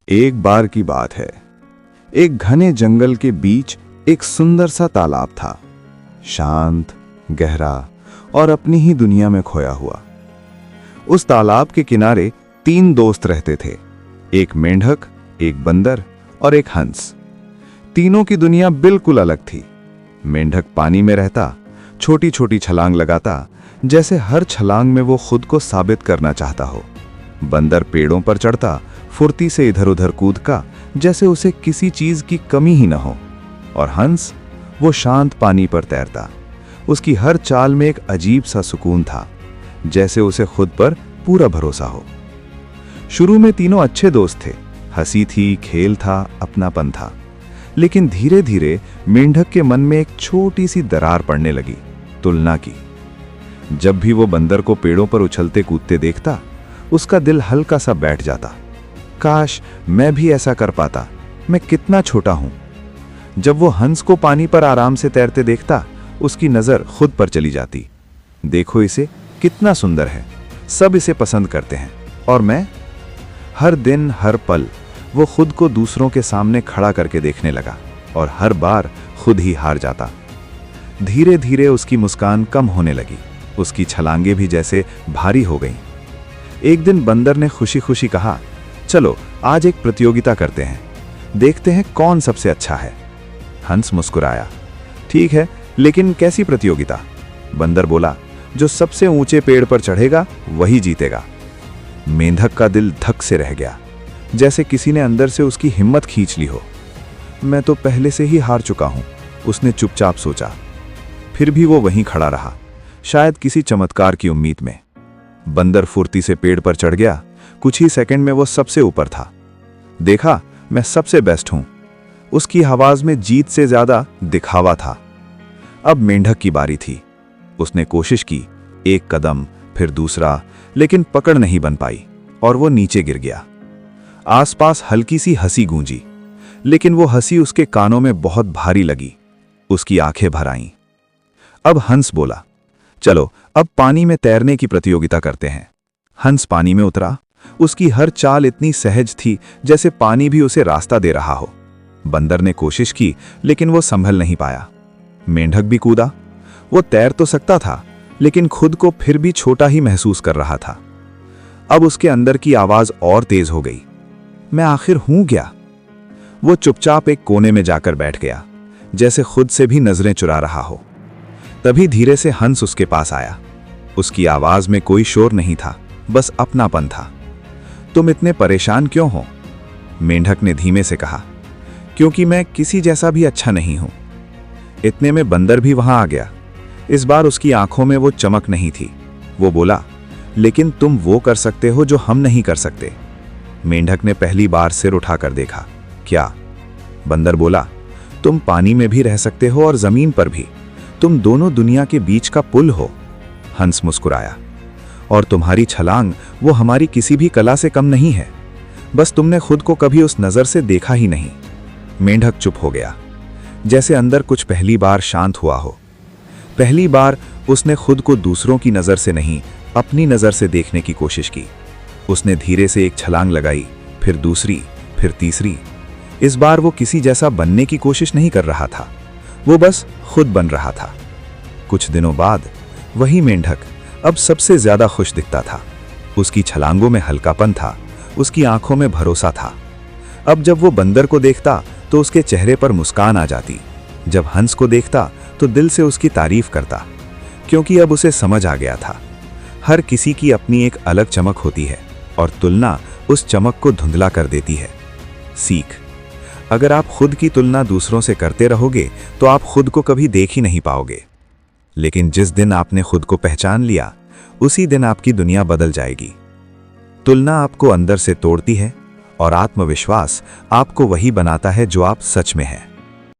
एक बार की बात है। एक घने जंगल के बीच एक सुंदर सा तालाब था, शांत, गहरा और अपनी ही दुनिया में खोया हुआ। उस तालाब के किनारे 3 दोस्त रहते थे, एक मेंढक, एक बंदर और एक हंस। तीनों की दुनिया बिल्कुल अलग थी। मेंढक पानी में रहता, छोटी छोटी छलांग लगाता, जैसे हर छलांग में वो खुद को साबित करना चाहता हो। बंदर पेड़ों पर चढ़ता, फुर्ती से इधर उधर कूदका, जैसे उसे किसी चीज की कमी ही न हो। और हंस, वो शांत पानी पर तैरता, उसकी हर चाल में एक अजीब सा सुकून था, जैसे उसे खुद पर पूरा भरोसा हो। शुरू में तीनों अच्छे दोस्त थे, हंसी थी, खेल था, अपनापन था। लेकिन धीरे धीरे मेंढक के मन में एक छोटी सी दरार पड़ने लगी, तुलना की। जब भी वो बंदर को पेड़ों पर उछलते कूदते देखता, उसका दिल हल्का सा बैठ जाता। काश मैं भी ऐसा कर पाता, मैं कितना छोटा हूं। जब वो हंस को पानी पर आराम से तैरते देखता, उसकी नजर खुद पर चली जाती। देखो इसे, कितना सुंदर है, सब इसे पसंद करते हैं, और मैं? हर दिन हर पल वो खुद को दूसरों के सामने खड़ा करके देखने लगा, और हर बार खुद ही हार जाता। धीरे धीरे उसकी मुस्कान कम होने लगी, उसकी छलांगे भी जैसे भारी हो गईं। एक दिन बंदर ने खुशी खुशी कहा, चलो आज एक प्रतियोगिता करते हैं, देखते हैं कौन सबसे अच्छा है। हंस मुस्कुराया, ठीक है, लेकिन कैसी प्रतियोगिता? बंदर बोला, जो सबसे ऊंचे पेड़ पर चढ़ेगा वही जीतेगा। मेंढक का दिल धक से रह गया, जैसे किसी ने अंदर से उसकी हिम्मत खींच ली हो। मैं तो पहले से ही हार चुका हूं, उसने चुपचाप सोचा। फिर भी वो वहीं खड़ा रहा, शायद किसी चमत्कार की उम्मीद में। बंदर फुर्ती से पेड़ पर चढ़ गया, कुछ ही सेकंड में वो सबसे ऊपर था। देखा, मैं सबसे बेस्ट हूं, उसकी आवाज में जीत से ज्यादा दिखावा था। अब मेंढक की बारी थी। उसने कोशिश की, एक कदम, फिर दूसरा, लेकिन पकड़ नहीं बन पाई और वो नीचे गिर गया। आसपास हल्की सी हंसी गूंजी, लेकिन वो हंसी उसके कानों में बहुत भारी लगी। उसकी आंखें भर आईं। अब हंस बोला, चलो अब पानी में तैरने की प्रतियोगिता करते हैं। हंस पानी में उतरा, उसकी हर चाल इतनी सहज थी जैसे पानी भी उसे रास्ता दे रहा हो। बंदर ने कोशिश की, लेकिन वो संभल नहीं पाया। मेंढक भी कूदा, वो तैर तो सकता था, लेकिन खुद को फिर भी छोटा ही महसूस कर रहा था। अब उसके अंदर की आवाज और तेज हो गई, मैं आखिर हूं क्या? वो चुपचाप एक कोने में जाकर बैठ गया, जैसे खुद से भी नजरें चुरा रहा हो। तभी धीरे से हंस उसके पास आया। उसकी आवाज में कोई शोर नहीं था, बस अपनापन था। तुम इतने परेशान क्यों हो? मेंढक ने धीमे से कहा, क्योंकि मैं किसी जैसा भी अच्छा नहीं हूं। इतने में बंदर भी वहां आ गया। इस बार उसकी आंखों में वो चमक नहीं थी। वो बोला, लेकिन तुम वो कर सकते हो जो हम नहीं कर सकते। मेंढक ने पहली बार सिर उठाकर देखा। क्या? बंदर बोला, तुम पानी में भी रह सकते हो और जमीन पर भी। तुम दोनों दुनिया के बीच का पुल हो। हंस मुस्कुराया, और तुम्हारी छलांग वो हमारी किसी भी कला से कम नहीं है, बस तुमने खुद को कभी उस नजर से देखा ही नहीं। मेंढक चुप हो गया, जैसे अंदर कुछ पहली बार शांत हुआ हो। पहली बार उसने खुद को दूसरों की नजर से नहीं, अपनी नजर से देखने की कोशिश की। उसने धीरे से एक छलांग लगाई, फिर दूसरी, फिर तीसरी। इस बार वो किसी जैसा बनने की कोशिश नहीं कर रहा था, वो बस खुद बन रहा था। कुछ दिनों बाद वही मेंढक अब सबसे ज्यादा खुश दिखता था। उसकी छलांगों में हल्कापन था, उसकी आंखों में भरोसा था। अब जब वो बंदर को देखता तो उसके चेहरे पर मुस्कान आ जाती। जब हंस को देखता तो दिल से उसकी तारीफ करता, क्योंकि अब उसे समझ आ गया था, हर किसी की अपनी एक अलग चमक होती है, और तुलना उस चमक को धुंधला कर देती है। सीख: अगर आप खुद की तुलना दूसरों से करते रहोगे तो आप खुद को कभी देख ही नहीं पाओगे। लेकिन जिस दिन आपने खुद को पहचान लिया, उसी दिन आपकी दुनिया बदल जाएगी। तुलना आपको अंदर से तोड़ती है, और आत्मविश्वास आपको वही बनाता है जो आप सच में हैं।